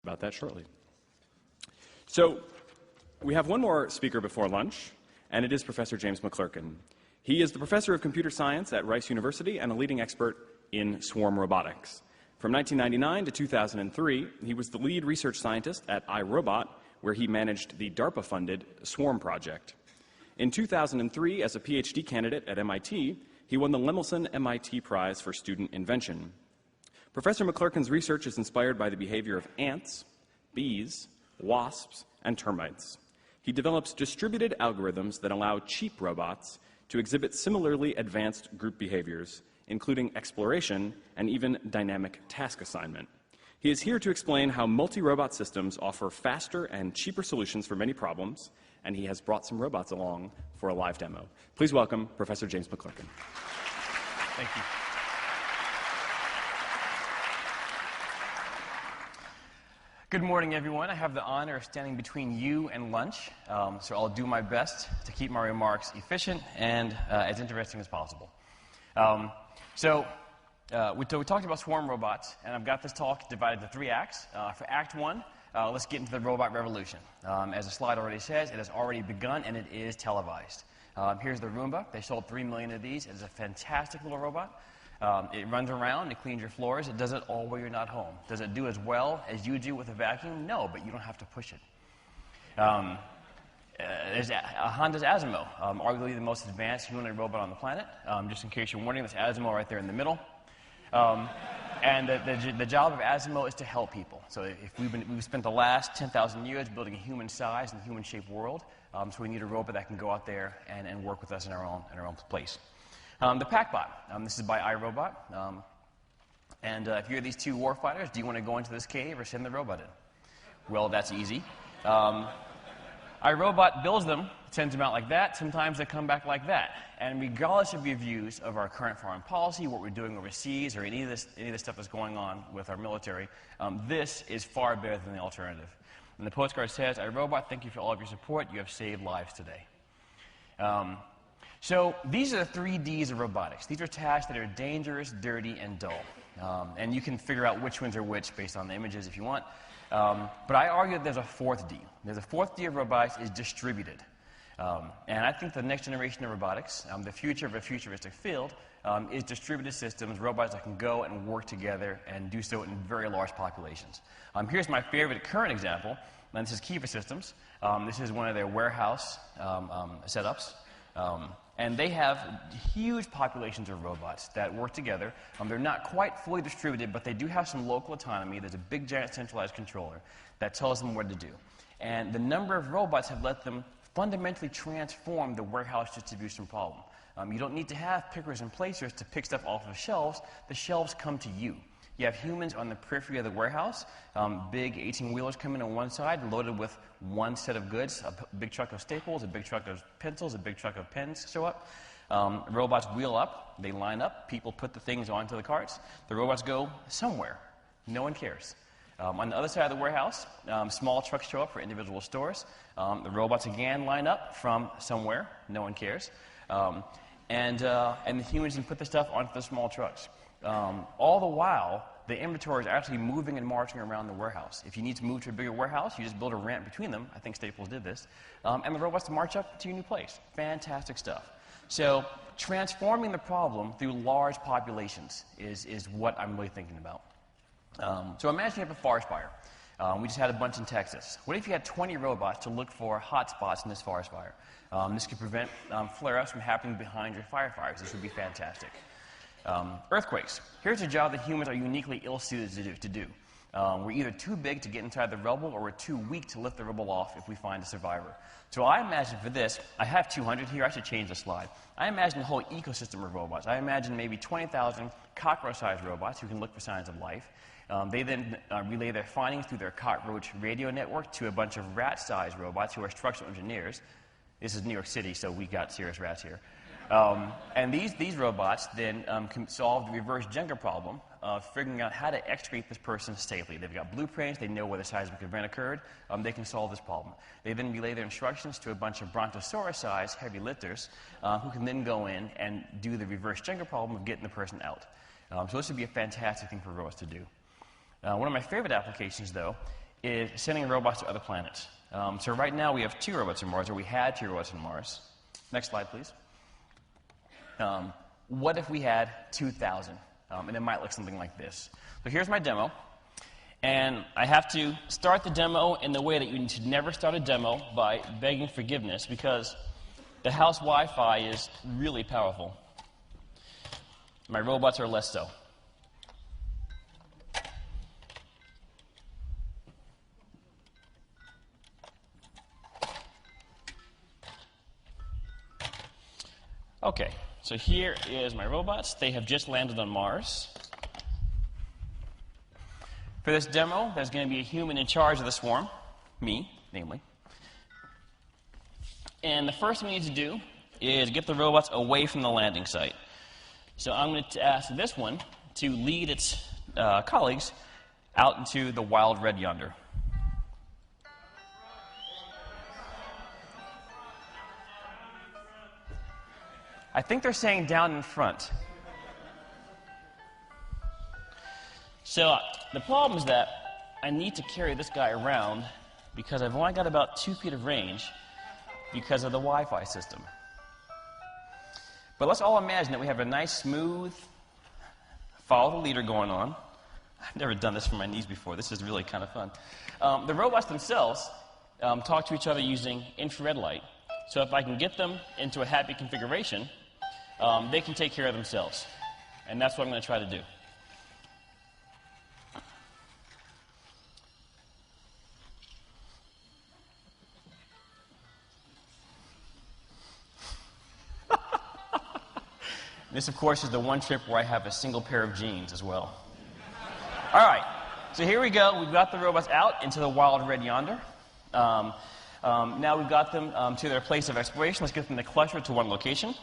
about that shortly. So we have one more speaker before lunch, and it is Professor James McLurnkin. He is the professor of computer science at Rice University and a leading expert in swarm robotics. From 1999 to 2003, he was the lead research scientist at iRobot, where he managed the DARPA-funded Swarm project. In 2003, as a PhD candidate at MIT, he won the Lemelson MIT Prize for Student Invention. Professor McLurnkin's research is inspired by the behavior of ants, bees, wasps, and termites. He develops distributed algorithms that allow cheap robots to exhibit similarly advanced group behaviors, including exploration and even dynamic task assignment. He is here to explain how multi-robot systems offer faster and cheaper solutions for many problems, and he has brought some robots along for a live demo. Please welcome Professor James McLurnkin. Thank you. Good morning, everyone. I have the honor of standing between you and lunch, so I'll do my best to keep my remarks efficient and as interesting as possible. We talked about swarm robots, and I've got this talk divided into 3 acts. For Act 1, let's get into the robot revolution. As the slide already says, it has already begun, and it is televised. Here's the Roomba. They sold 3 million of these. It is a fantastic little robot. It runs around, it cleans your floors, it does it all while you're not home. Does it do as well as you do with a vacuum? No, but you don't have to push it. There's Honda's Asimo, arguably the most advanced humanoid robot on the planet. Just in case you're wondering, there's Asimo right there in the middle. And the job of Asimo is to help people. So if we've spent the last 10,000 years building a human-sized and human-shaped world, so we need a robot that can go out there and work with us in our own place. The PackBot. This is by iRobot. And if you're these 2 warfighters, do you want to go into this cave or send the robot in? Well, that's easy. iRobot builds them, sends them out like that. Sometimes they come back like that. And regardless of your views of our current foreign policy, what we're doing overseas, or any of this stuff that's going on with our military, this is far better than the alternative. And the postcard says, iRobot, thank you for all of your support. You have saved lives today. So these are the 3 Ds of robotics. These are tasks that are dangerous, dirty, and dull. And you can figure out which ones are which based on the images if you want. But I argue that there's a 4th D. There's a 4th D of robotics is distributed. And I think the next generation of robotics, the future of a futuristic field, is distributed systems, robots that can go and work together and do so in very large populations. Here's my favorite current example, and this is Kiva Systems. This is one of their warehouse setups. And they have huge populations of robots that work together. They're not quite fully distributed, but they do have some local autonomy. There's a big, giant centralized controller that tells them what to do. And the number of robots have let them fundamentally transform the warehouse distribution problem. You don't need to have pickers and placers to pick stuff off of shelves. The shelves come to you. You have humans on the periphery of the warehouse. Big 18-wheelers come in on one side, loaded with one set of goods. A big truck of staples, a big truck of pencils, a big truck of pens show up. Robots wheel up. They line up. People put the things onto the carts. The robots go somewhere. No one cares. On the other side of the warehouse, small trucks show up for individual stores. The robots again line up from somewhere. No one cares. And the humans can put the stuff onto the small trucks. All the while, the inventory is actually moving and marching around the warehouse. If you need to move to a bigger warehouse, you just build a ramp between them. I think Staples did this. And the robots march up to your new place. Fantastic stuff. So transforming the problem through large populations is what I'm really thinking about. So imagine you have a forest fire. We just had a bunch in Texas. What if you had 20 robots to look for hot spots in this forest fire? This could prevent flare-ups from happening behind your firefighters. This would be fantastic. Earthquakes. Here's a job that humans are uniquely ill-suited to do. We're either too big to get inside the rubble, or we're too weak to lift the rubble off if we find a survivor. So I imagine for this, I have 200 here. I should change the slide. I imagine a whole ecosystem of robots. I imagine maybe 20,000 cockroach-sized robots who can look for signs of life. They then relay their findings through their cockroach radio network to a bunch of rat-sized robots who are structural engineers. This is New York City, so we got serious rats here. And these robots then can solve the reverse Jenga problem of figuring out how to extricate this person safely. They've got blueprints. They know where the seismic event occurred. They can solve this problem. They then relay their instructions to a bunch of brontosaurus-sized heavy lifters who can then go in and do the reverse Jenga problem of getting the person out. So this would be a fantastic thing for robots to do. One of my favorite applications, though, is sending robots to other planets. So right now we have 2 robots on Mars, or we had 2 robots on Mars. Next slide, please. What if we had 2,000? And it might look something like this. So here's my demo. And I have to start the demo in the way that you should never start a demo, by begging forgiveness, because the house Wi-Fi is really powerful. My robots are less so. Okay, so here is my robots. They have just landed on Mars. For this demo, there's going to be a human in charge of the swarm, me, namely. And the first thing we need to do is get the robots away from the landing site. So I'm going to ask this one to lead its colleagues out into the wild red yonder. I think they're saying down in front. So the problem is that I need to carry this guy around because I've only got about 2 feet of range because of the Wi-Fi system. But let's all imagine that we have a nice, smooth, follow the leader going on. I've never done this for my knees before. This is really kind of fun. The robots themselves talk to each other using infrared light. So if I can get them into a happy configuration, they can take care of themselves. And that's what I'm going to try to do. This, of course, is the one trip where I have a single pair of jeans as well. All right, so here we go. We've got the robots out into the wild red yonder. Now we've got them to their place of exploration. Let's get them to cluster to one location.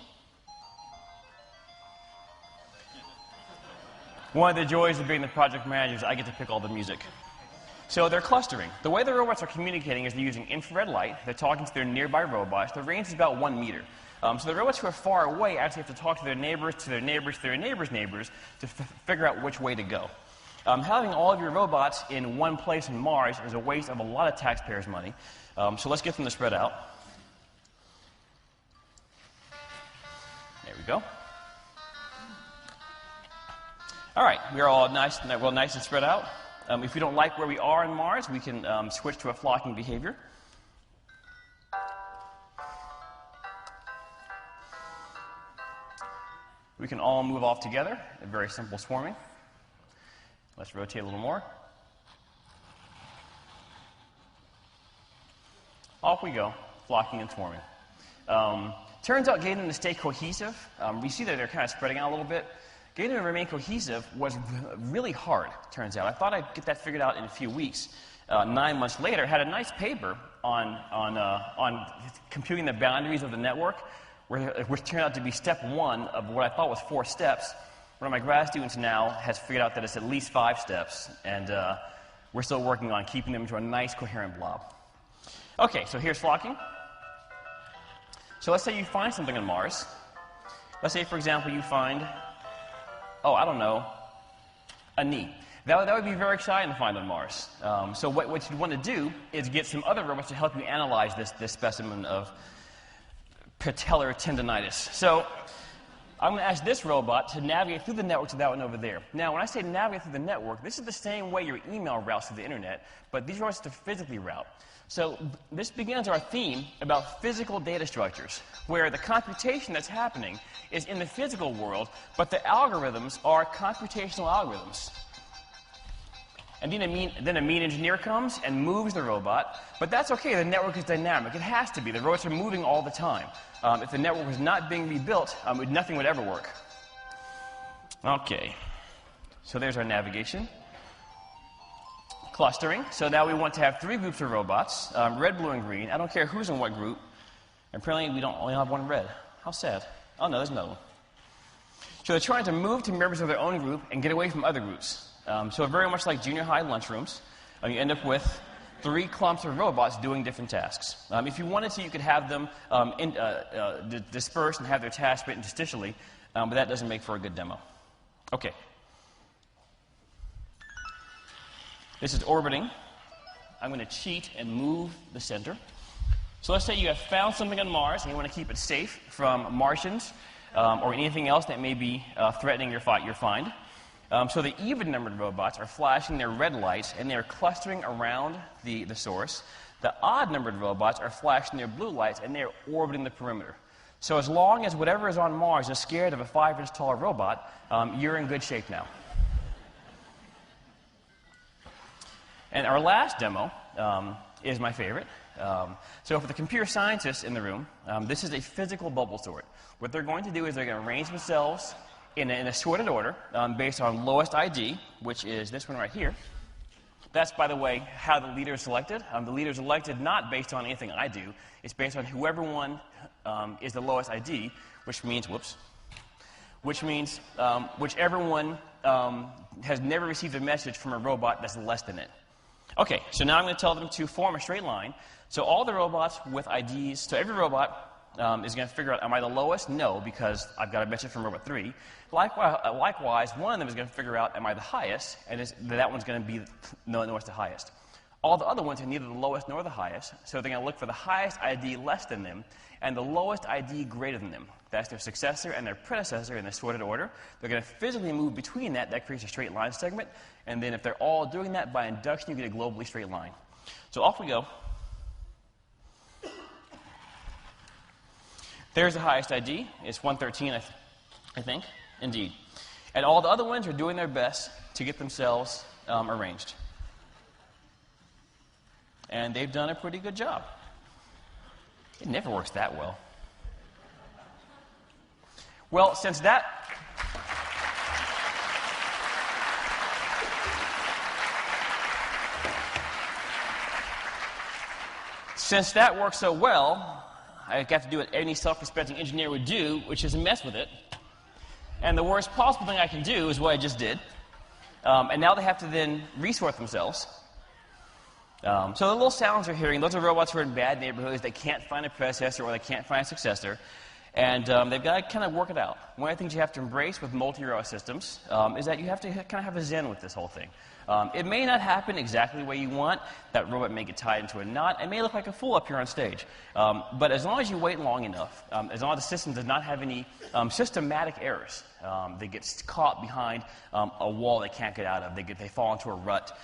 One of the joys of being the project manager is I get to pick all the music. So they're clustering. The way the robots are communicating is they're using infrared light. They're talking to their nearby robots. The range is about 1 meter. So the robots who are far away actually have to talk to their neighbors, to their neighbors, to their neighbors' neighbors to figure out which way to go. Having all of your robots in one place on Mars is a waste of a lot of taxpayers' money. So let's get them to spread out. There we go. All right, we are all nice and spread out. If we don't like where we are on Mars, we can switch to a flocking behavior. We can all move off together, a very simple swarming. Let's rotate a little more. Off we go, flocking and swarming. Turns out getting them to stay cohesive, we see that they're kind of spreading out a little bit. Getting them to remain cohesive was really hard, turns out. I thought I'd get that figured out in a few weeks. 9 months later, had a nice paper on computing the boundaries of the network, which turned out to be step 1 of what I thought was 4 steps. One of my grad students now has figured out that it's at least 5 steps, and we're still working on keeping them into a nice, coherent blob. Okay, so here's flocking. So let's say you find something on Mars. Let's say, for example, you find, oh, I don't know, a knee. That would be very exciting to find on Mars. So what you'd want to do is get some other robots to help you analyze this specimen of patellar tendonitis. So I'm going to ask this robot to navigate through the network to that one over there. Now, when I say navigate through the network, this is the same way your email routes through the internet, but these robots have to physically route. So this begins our theme about physical data structures, where the computation that's happening is in the physical world, but the algorithms are computational algorithms. And then a mean engineer comes and moves the robot, but that's okay, the network is dynamic. It has to be. The robots are moving all the time. If the network was not being rebuilt, nothing would ever work. Okay, so there's our navigation. Clustering. So now we want to have 3 groups of robots, red, blue, and green. I don't care who's in what group. Apparently we don't only have 1 red. How sad. Oh no, there's another one. So they're trying to move to members of their own group and get away from other groups. So very much like junior high lunchrooms, you end up with 3 clumps of robots doing different tasks. If you wanted to, you could have them dispersed and have their tasks written interstitially, but that doesn't make for a good demo. Okay. This is orbiting. I'm going to cheat and move the center. So let's say you have found something on Mars and you want to keep it safe from Martians or anything else that may be threatening your find. So the even-numbered robots are flashing their red lights and they're clustering around the source. The odd-numbered robots are flashing their blue lights and they're orbiting the perimeter. So as long as whatever is on Mars is scared of a 5-inch tall robot, you're in good shape now. And our last demo is my favorite. So for the computer scientists in the room, this is a physical bubble sort. What they're going to do is they're going to arrange themselves in a sorted order based on lowest ID, which is this one right here. That's, by the way, how the leader is selected. The leader is elected not based on anything I do. It's based on whoever one is the lowest ID, which means, whichever one has never received a message from a robot that's less than it. Okay, so now I'm going to tell them to form a straight line. So all the robots with IDs, so every robot is going to figure out, am I the lowest? No, because I've got a message from robot 3. Likewise, one of them is going to figure out, am I the highest? And that one's going to be no, it's the highest. All the other ones are neither the lowest nor the highest, so they're going to look for the highest ID less than them and the lowest ID greater than them. That's their successor and their predecessor in the sorted order. They're going to physically move between that. That creates a straight line segment. And then if they're all doing that by induction, you get a globally straight line. So off we go. There's the highest ID. It's 113, I think. Indeed. And all the other ones are doing their best to get themselves arranged. And they've done a pretty good job. It never works that well. Well, since that works so well, I got to do what any self-respecting engineer would do, which is mess with it. And the worst possible thing I can do is what I just did. And now they have to then resort themselves. So the little sounds you're hearing, those are robots who are in bad neighborhoods. They can't find a predecessor or they can't find a successor. And they've got to kind of work it out. One of the things you have to embrace with multi-row systems is that you have to kind of have a zen with this whole thing. It may not happen exactly the way you want. That robot may get tied into a knot. It may look like a fool up here on stage. But as long as you wait long enough, as long as the system does not have any systematic errors, they get caught behind a wall they can't get out of, they fall into a rut,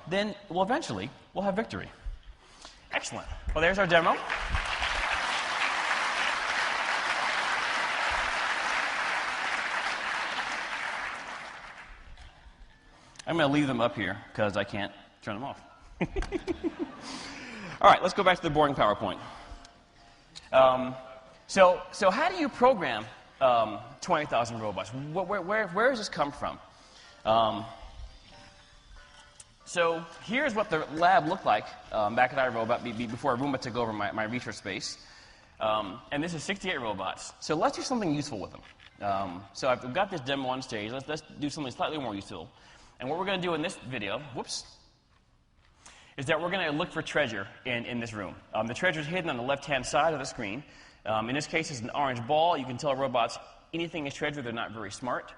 then, well, eventually, we'll have victory. Excellent. Well, there's our demo. I'm going to leave them up here because I can't turn them off. All right, let's go back to the boring PowerPoint. So how do you program 20,000 robots? Where does this come from? So here's what the lab looked like back at iRobot before Roomba took over my research space. And this is 68 robots. So let's do something useful with them. So I've got this demo on stage. Let's do something slightly more useful. And what we're going to do in this video, is that we're going to look for treasure in this room. The treasure is hidden on the left-hand side of the screen. In this case, it's an orange ball. You can tell robots anything is treasure. They're not very smart.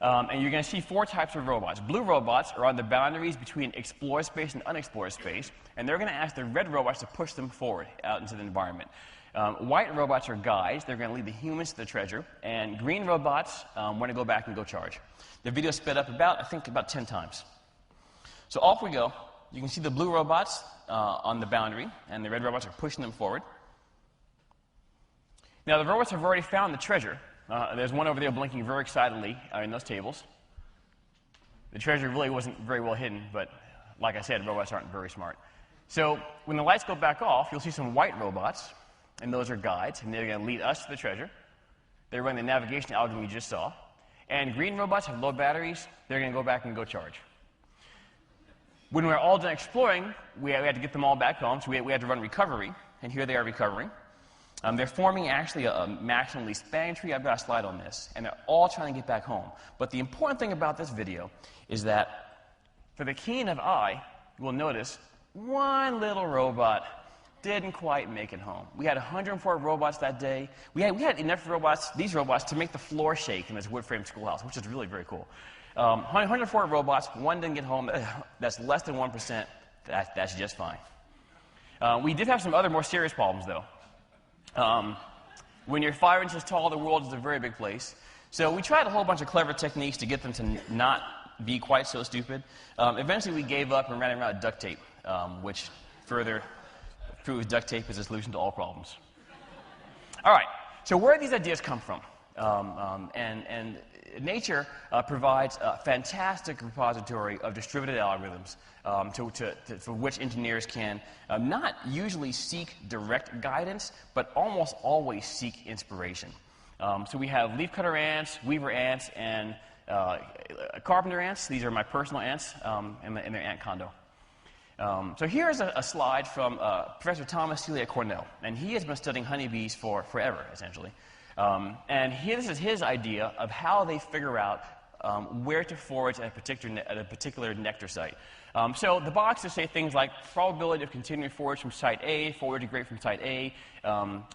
And you're going to see 4 types of robots. Blue robots are on the boundaries between explored space and unexplored space. And they're going to ask the red robots to push them forward out into the environment. White robots are guides. They're going to lead the humans to the treasure. And green robots want to go back and go charge. The video sped up about 10 times. So off we go. You can see the blue robots on the boundary, and the red robots are pushing them forward. Now, the robots have already found the treasure. There's one over there blinking very excitedly in those tables. The treasure really wasn't very well hidden, but like I said, robots aren't very smart. So when the lights go back off, you'll see some white robots, and those are guides, and they're going to lead us to the treasure. They run the navigation algorithm you just saw. And green robots have low batteries. They're going to go back and go charge. When we're all done exploring, we had to get them all back home, so we had to run recovery. And here they are recovering. They're forming actually a maximally spanning tree. I've got a slide on this. And they're all trying to get back home. But the important thing about this video is that for the keen of eye, you will notice one little robot didn't quite make it home. We had 104 robots that day. We had enough robots, these robots, to make the floor shake in this wood-framed schoolhouse, which is really very cool. 104 robots, one didn't get home. That's less than 1%. That's just fine. We did have some other more serious problems, though. When you're 5 inches tall, the world is a very big place. So we tried a whole bunch of clever techniques to get them to not be quite so stupid. Eventually, we gave up and ran around with duct tape, which further proves duct tape is a solution to all problems. All right, so where do these ideas come from? And nature provides a fantastic repository of distributed algorithms for which engineers can not usually seek direct guidance, but almost always seek inspiration. So we have leafcutter ants, weaver ants, and carpenter ants. These are my personal ants in their ant condo. So here's a slide from Professor Thomas Seeley at Cornell, and he has been studying honeybees for forever, essentially. And this is his idea of how they figure out where to forage at a particular nectar site. So the boxes say things like probability of continuing forage from site A, foraging rate from site A,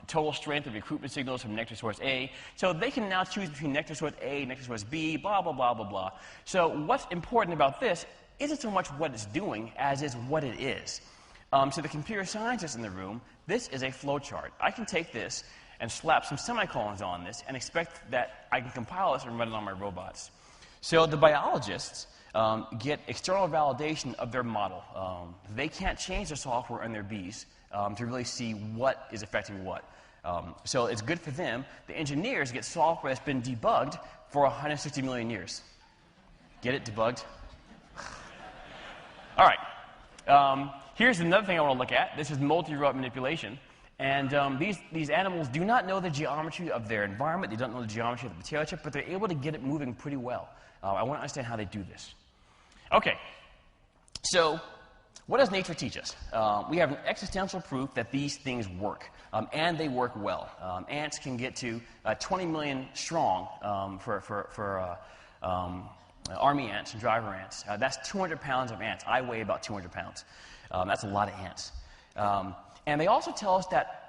total strength of recruitment signals from nectar source A. So they can now choose between nectar source A, nectar source B, blah, blah, blah, blah, blah. So what's important about this isn't so much what it's doing as is what it is. So the computer scientists in the room, this is a flowchart. I can take this and slap some semicolons on this and expect that I can compile this and run it on my robots. So the biologists get external validation of their model. They can't change the software on their bees to really see what is affecting what. So it's good for them. The engineers get software that's been debugged for 160 million years. Get it? Debugged? All right. Here's another thing I want to look at. This is multi-row manipulation. And these animals do not know the geometry of their environment. They don't know the geometry of the potato chip, but they're able to get it moving pretty well. I want to understand how they do this. Okay, so what does nature teach us? We have an existential proof that these things work, and they work well. Ants can get to 20 million strong for army ants and driver ants. That's 200 pounds of ants. I weigh about 200 pounds. That's a lot of ants. And they also tell us that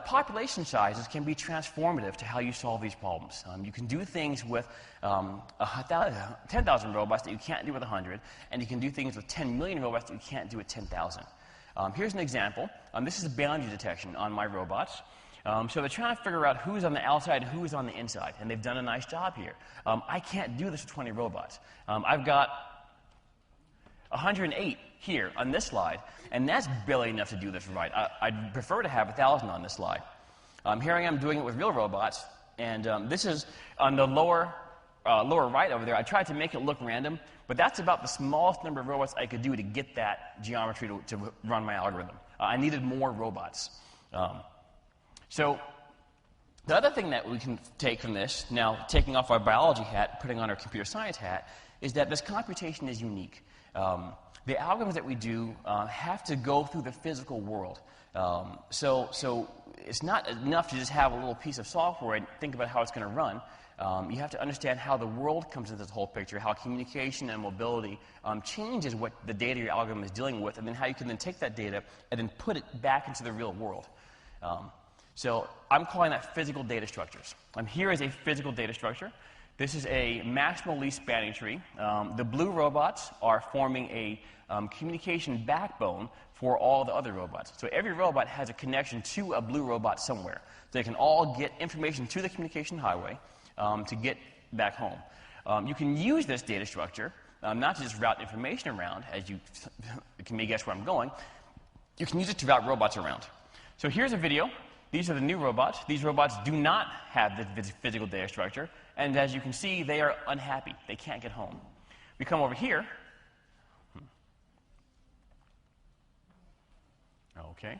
population sizes can be transformative to how you solve these problems. You can do things with 10,000 robots that you can't do with 100, and you can do things with 10 million robots that you can't do with 10,000. Here's an example. This is boundary detection on my robots. So they're trying to figure out who's on the outside and who's on the inside, and they've done a nice job here. I can't do this with 20 robots. I've got 108 here on this slide, and that's barely enough to do this right. I'd prefer to have 1,000 on this slide. Here I am doing it with real robots, and this is on the lower right over there. I tried to make it look random, but that's about the smallest number of robots I could do to get that geometry to run my algorithm. I needed more robots. So the other thing that we can take from this, now taking off our biology hat, putting on our computer science hat, is that this computation is unique. The algorithms that we do have to go through the physical world. So it's not enough to just have a little piece of software and think about how it's going to run. You have to understand how the world comes into this whole picture, how communication and mobility changes what the data your algorithm is dealing with, and then how you can then take that data and then put it back into the real world. So I'm calling that physical data structures. Here is a physical data structure. This is a maximal least spanning tree. The blue robots are forming a communication backbone for all the other robots. So every robot has a connection to a blue robot somewhere. They can all get information to the communication highway to get back home. You can use this data structure not to just route information around, as you can guess where I'm going. You can use it to route robots around. So here's a video. These are the new robots. These robots do not have the physical data structure. And as you can see, they are unhappy. They can't get home. We come over here. Okay.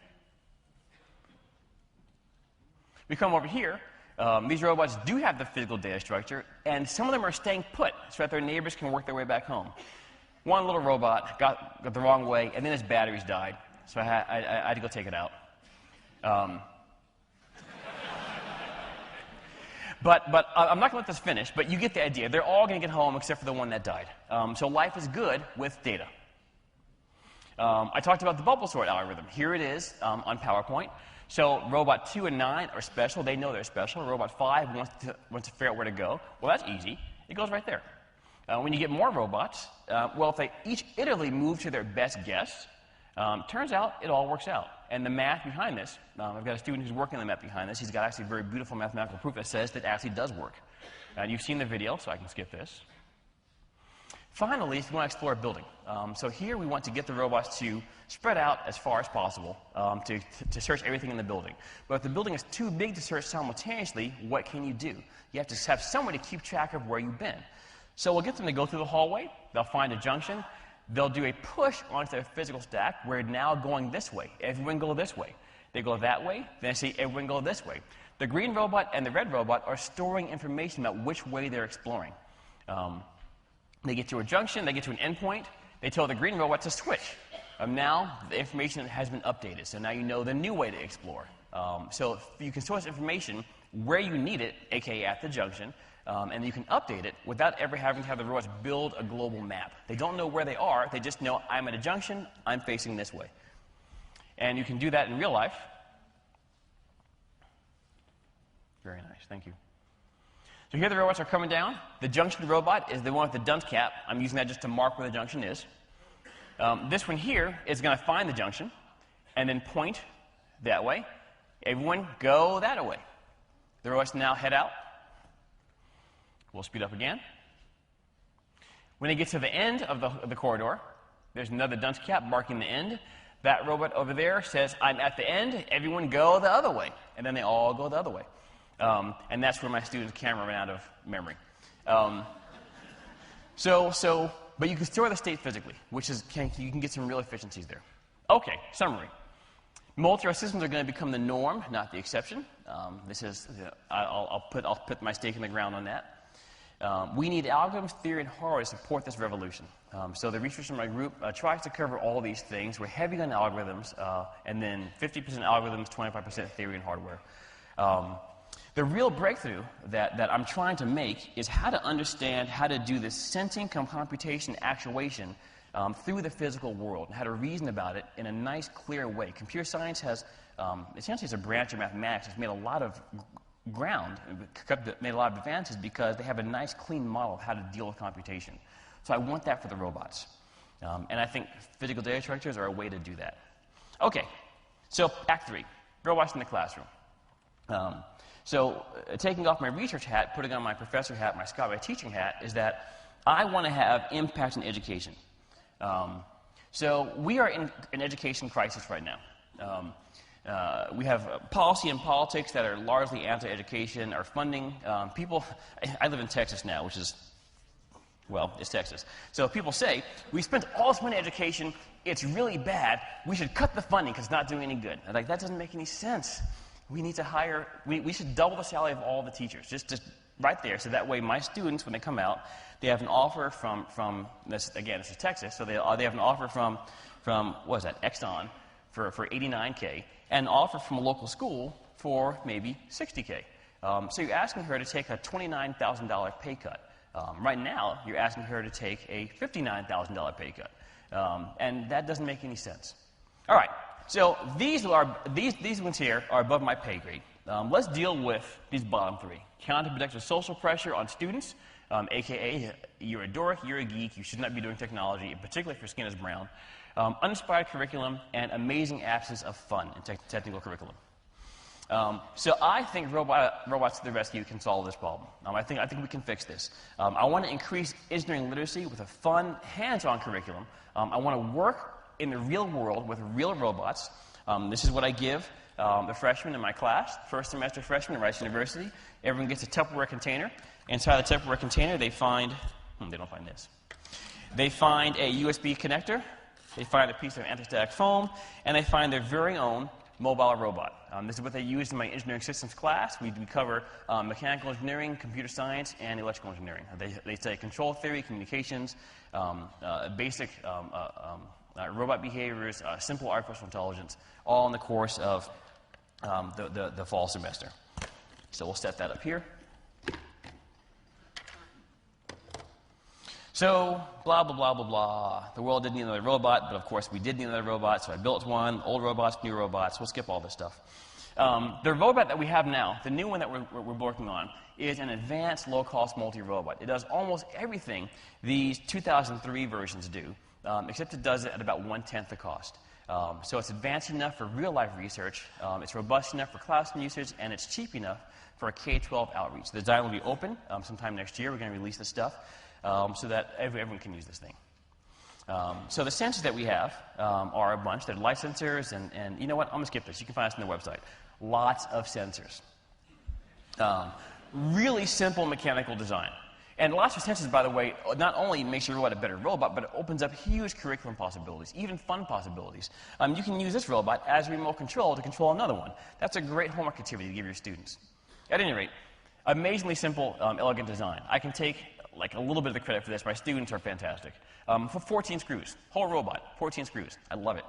We come over here. These robots do have the physical data structure, and some of them are staying put so that their neighbors can work their way back home. One little robot got the wrong way, and then his batteries died. So I had to go take it out. But I'm not going to let this finish, but you get the idea. They're all going to get home except for the one that died. So life is good with data. I talked about the bubble sort algorithm. Here it is on PowerPoint. So robot 2 and 9 are special. They know they're special. Robot 5 wants to figure out where to go. Well, that's easy. It goes right there. When you get more robots, well, if they each iteratively move to their best guess, Turns out it all works out. And the math behind this, I've got a student who's working on the math behind this. He's got actually very beautiful mathematical proof that says that it actually does work. And you've seen the video, so I can skip this. Finally, if you want to explore a building. So here we want to get the robots to spread out as far as possible to search everything in the building. But if the building is too big to search simultaneously, what can you do? You have to have someone to keep track of where you've been. So we'll get them to go through the hallway. They'll find a junction. They'll do a push onto their physical stack. We're now going this way. Everyone go this way. They go that way. Then I say everyone go this way. The green robot and the red robot are storing information about which way they're exploring. They get to a junction. They get to an endpoint. They tell the green robot to switch. Now the information has been updated. So now you know the new way to explore. So you can source information where you need it, aka at the junction. And you can update it without ever having to have the robots build a global map. They don't know where they are. They just know, I'm at a junction, I'm facing this way. And you can do that in real life. Very nice, thank you. So here the robots are coming down. The junction robot is the one with the dunce cap. I'm using that just to mark where the junction is. This one here is going to find the junction and then point that way. Everyone go that way. The robots now head out. We'll speed up again. When they get to the end of the corridor, there's another dunce cap marking the end. That robot over there says, I'm at the end, everyone go the other way. And then they all go the other way. And that's where my student's camera ran out of memory. But you can store the state physically, which is, you can get some real efficiencies there. Okay, summary. Multirow systems are going to become the norm, not the exception. I'll put my stake in the ground on that. We need algorithms, theory, and hardware to support this revolution. So the research in my group tries to cover all these things. We're heavy on algorithms, and then 50% algorithms, 25% theory and hardware. The real breakthrough that I'm trying to make is how to understand how to do this sensing, computation, actuation through the physical world, and how to reason about it in a nice, clear way. Computer science has, essentially it's a branch of mathematics. It's made a lot of ground, made a lot of advances because they have a nice, clean model of how to deal with computation. So I want that for the robots. And I think physical data structures are a way to do that. Okay, so Act 3, robots in the classroom. Taking off my research hat, putting on my professor hat, my scholar teaching hat, is that I want to have impact in education. So we are in an education crisis right now. We have policy and politics that are largely anti-education. Our funding, I live in Texas now, which is, well, it's Texas. So people say, we spent all this money on education, it's really bad, we should cut the funding because it's not doing any good. I'm like, that doesn't make any sense. We need to hire, we should double the salary of all the teachers, just right there, so that way my students, when they come out, they have an offer from this, again, this is Texas, so they have an offer from what is that, Exxon, for $89K, and an offer from a local school for maybe $60K. So you're asking her to take a $29,000 pay cut. Right now, you're asking her to take a $59,000 pay cut. And that doesn't make any sense. All right, so these ones here are above my pay grade. Let's deal with these bottom three. Counterproductive social pressure on students, a.k.a. you're a dork, you're a geek, you should not be doing technology, particularly if your skin is brown. Uninspired curriculum, and amazing absence of fun in technical curriculum. So I think Robots to the Rescue can solve this problem. I think we can fix this. I want to increase engineering literacy with a fun, hands-on curriculum. I want to work in the real world with real robots. This is what I give the freshmen in my class, first semester freshmen at Rice University. Everyone gets a Tupperware container. Inside the Tupperware container, they find, they don't find this. They find a USB connector. They find a piece of anti-static foam, and they find their very own mobile robot. This is what they use in my engineering systems class. We cover mechanical engineering, computer science, and electrical engineering. They study control theory, communications, basic robot behaviors, simple artificial intelligence, all in the course of the fall semester. So we'll set that up here. So, blah, blah, blah, blah, blah. The world didn't need another robot, but of course we did need another robot, so I built one. Old robots, new robots. We'll skip all this stuff. The robot that we have now, the new one that we're working on, is an advanced low-cost multi-robot. It does almost everything these 2003 versions do, except it does it at about 1/10 the cost. So it's advanced enough for real-life research, it's robust enough for classroom usage, and it's cheap enough for a K-12 outreach. The design will be open sometime next year. We're going to release this stuff so that everyone can use this thing. So the sensors that we have are a bunch. They're light sensors, and you know what? I'm going to skip this. You can find us on the website. Lots of sensors. Really simple mechanical design. And lots of sensors, by the way, not only makes your robot a better robot, but it opens up huge curriculum possibilities, even fun possibilities. You can use this robot as remote control to control another one. That's a great homework activity to give your students. At any rate, amazingly simple, elegant design. I can take like a little bit of the credit for this. My students are fantastic. For 14 screws, whole robot, 14 screws. I love it.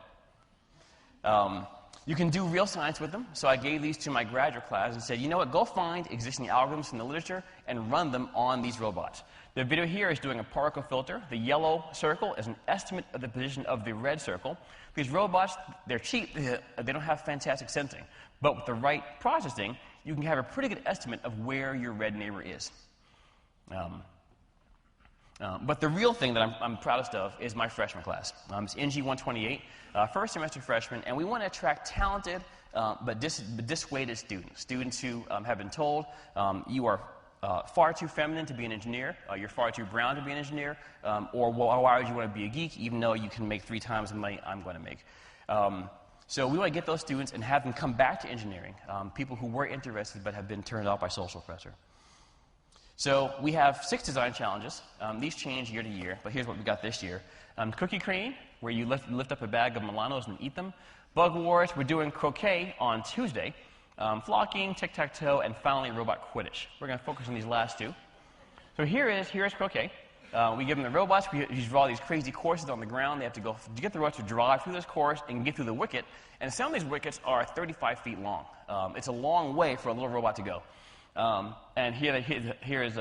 You can do real science with them, so I gave these to my graduate class and said, you know what, go find existing algorithms from the literature and run them on these robots. The video here is doing a particle filter. The yellow circle is an estimate of the position of the red circle. These robots, they're cheap, they don't have fantastic sensing. But with the right processing, you can have a pretty good estimate of where your red neighbor is. But the real thing that I'm proudest of is my freshman class. It's NG 128, first semester freshmen, and we want to attract talented but dissuaded students who have been told you are far too feminine to be an engineer, you're far too brown to be an engineer, or well, why would you want to be a geek even though you can make 3 times the money I'm going to make. So we want to get those students and have them come back to engineering, people who were interested but have been turned off by social pressure. So we have 6 design challenges. These change year to year, but here's what we got this year. Cookie crane, where you lift up a bag of Milanos and eat them. Bug wars, we're doing croquet on Tuesday. Flocking, tic-tac-toe, and finally robot Quidditch. We're going to focus on these last 2. So here's croquet. We give them the robots. We draw these crazy courses on the ground. They have to go to get the robots to drive through this course and get through the wicket. And some of these wickets are 35 feet long. It's a long way for a little robot to go. And here is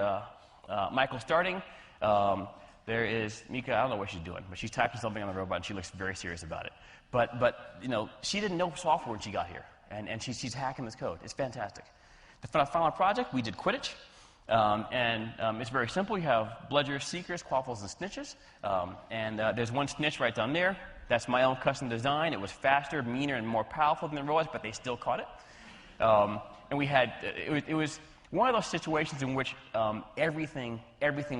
Michael starting. There is Mika. I don't know what she's doing, but she's typing something on the robot, and she looks very serious about it. But you know, she didn't know software when she got here, and she's hacking this code. It's fantastic. The final project, we did Quidditch. It's very simple. You have bludgers, seekers, quaffles, and snitches. There's one snitch right down there. That's my own custom design. It was faster, meaner, and more powerful than the robots, but they still caught it. And we had, it was one of those situations in which everything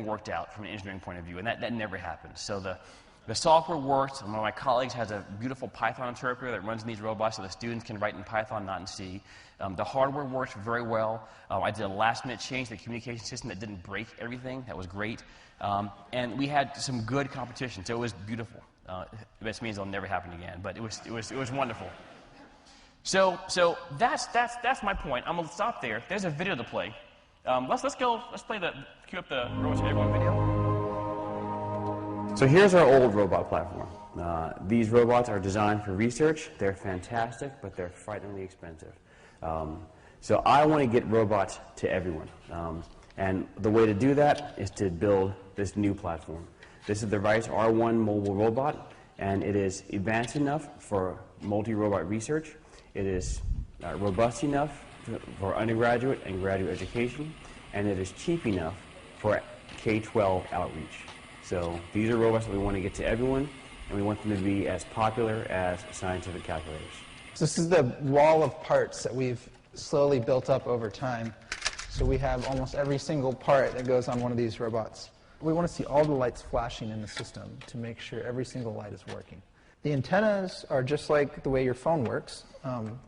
worked out from an engineering point of view, and that never happens. So the software worked. One of my colleagues has a beautiful Python interpreter that runs in these robots so the students can write in Python, not in C. The hardware worked very well. I did a last-minute change to the communication system that didn't break everything. That was great. And we had some good competition, so it was beautiful. This means it'll never happen again, but it was wonderful. So that's my point. I'm gonna stop there. There's a video to play. Let's cue up the Robots for Everyone video. So here's our old robot platform. These robots are designed for research. They're fantastic, but they're frighteningly expensive. So I want to get robots to everyone. And the way to do that is to build this new platform. This is the Rice R1 mobile robot, and it is advanced enough for multi-robot research. It is robust enough for undergraduate and graduate education, and it is cheap enough for K-12 outreach. So these are robots that we want to get to everyone, and we want them to be as popular as scientific calculators. So this is the wall of parts that we've slowly built up over time. So we have almost every single part that goes on one of these robots. We want to see all the lights flashing in the system to make sure every single light is working. The antennas are just like the way your phone works.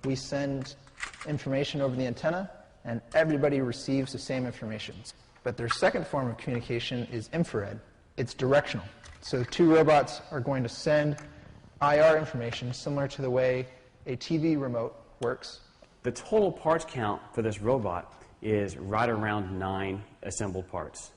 We send information over the antenna, and everybody receives the same information. But their second form of communication is infrared. It's directional. So 2 robots are going to send IR information similar to the way a TV remote works. The total parts count for this robot is right around 9 assembled parts.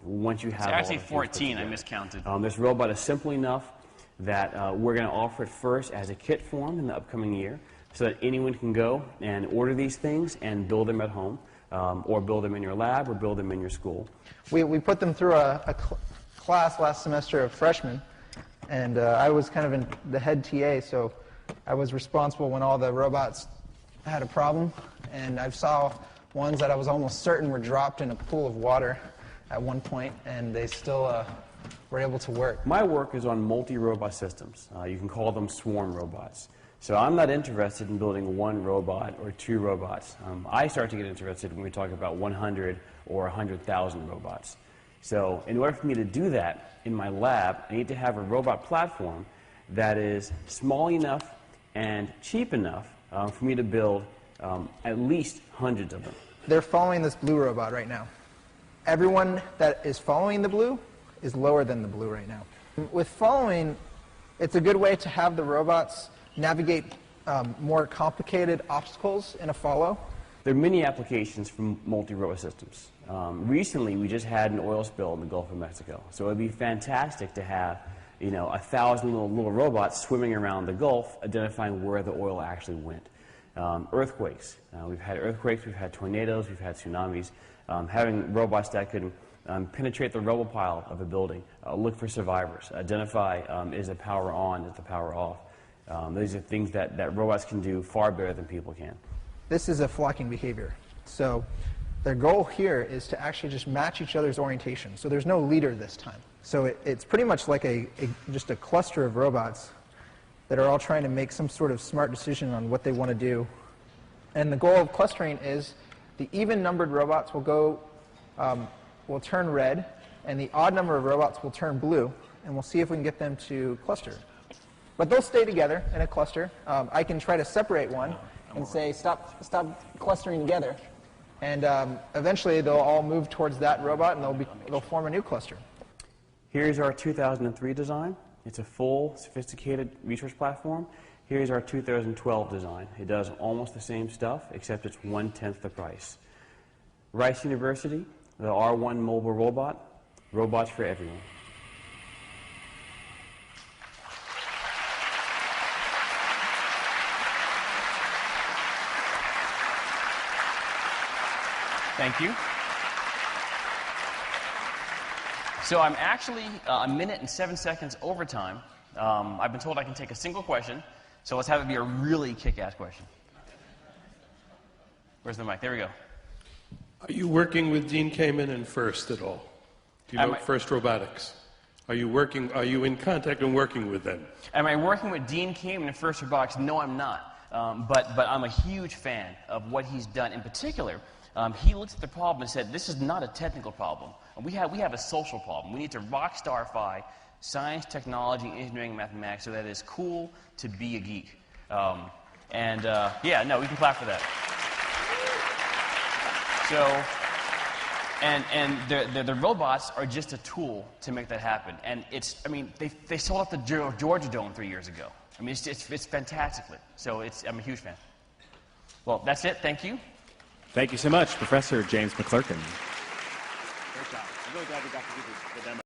Once you have it's actually 14, I miscounted. This robot is simple enough that we're going to offer it first as a kit form in the upcoming year so that anyone can go and order these things and build them at home, or build them in your lab, or build them in your school. We put them through a class last semester of freshmen, and I was kind of the head TA, so I was responsible when all the robots had a problem, and I saw ones that I was almost certain were dropped in a pool of water at one point, and they still were able to work? My work is on multi-robot systems. You can call them swarm robots. So I'm not interested in building one robot or two robots. I start to get interested when we talk about 100 or 100,000 robots. So in order for me to do that in my lab, I need to have a robot platform that is small enough and cheap enough for me to build at least hundreds of them. They're following this blue robot right now. Everyone that is following the blue is lower than the blue right now. With following, it's a good way to have the robots navigate more complicated obstacles in a follow. There are many applications for multi-robot systems. Recently, we just had an oil spill in the Gulf of Mexico. So it would be fantastic to have 1,000 little robots swimming around the Gulf, identifying where the oil actually went. Earthquakes. We've had earthquakes, we've had tornadoes, we've had tsunamis. Having robots that can penetrate the rubble pile of a building, look for survivors, identify is the power on, is the power off. These are things that robots can do far better than people can. This is a flocking behavior. So their goal here is to actually just match each other's orientation. So there's no leader this time. So it's pretty much like just a cluster of robots that are all trying to make some sort of smart decision on what they want to do. And the goal of clustering is the even-numbered robots will turn red, and the odd number of robots will turn blue, and we'll see if we can get them to cluster. But they'll stay together in a cluster. I can try to separate one and say, stop clustering together. And eventually, they'll all move towards that robot, and they'll form a new cluster. Here's our 2003 design. It's a full, sophisticated research platform. Here's our 2012 design. It does almost the same stuff, except it's 1/10 the price. Rice University, the R1 mobile robot, robots for everyone. Thank you. So I'm actually a minute and 7 seconds over time. I've been told I can take a single question, so let's have it be a really kick-ass question. Where's the mic? There we go. Are you working with Dean Kamen and FIRST at all? Do you know FIRST Robotics? Are you in contact and working with them? Am I working with Dean Kamen and FIRST Robotics? No, I'm not. But I'm a huge fan of what he's done. In particular, he looked at the problem and said, this is not a technical problem. We have a social problem. We need to rockstarify science, technology, engineering, mathematics so that it's cool to be a geek. Yeah, no, we can clap for that. So, and the robots are just a tool to make that happen. And they sold out the Georgia Dome 3 years ago. I mean, it's fantastically. So I'm a huge fan. Well, that's it. Thank you. Thank you so much, Professor James McLurnkin. Great job. I'm really glad we got to do the demo.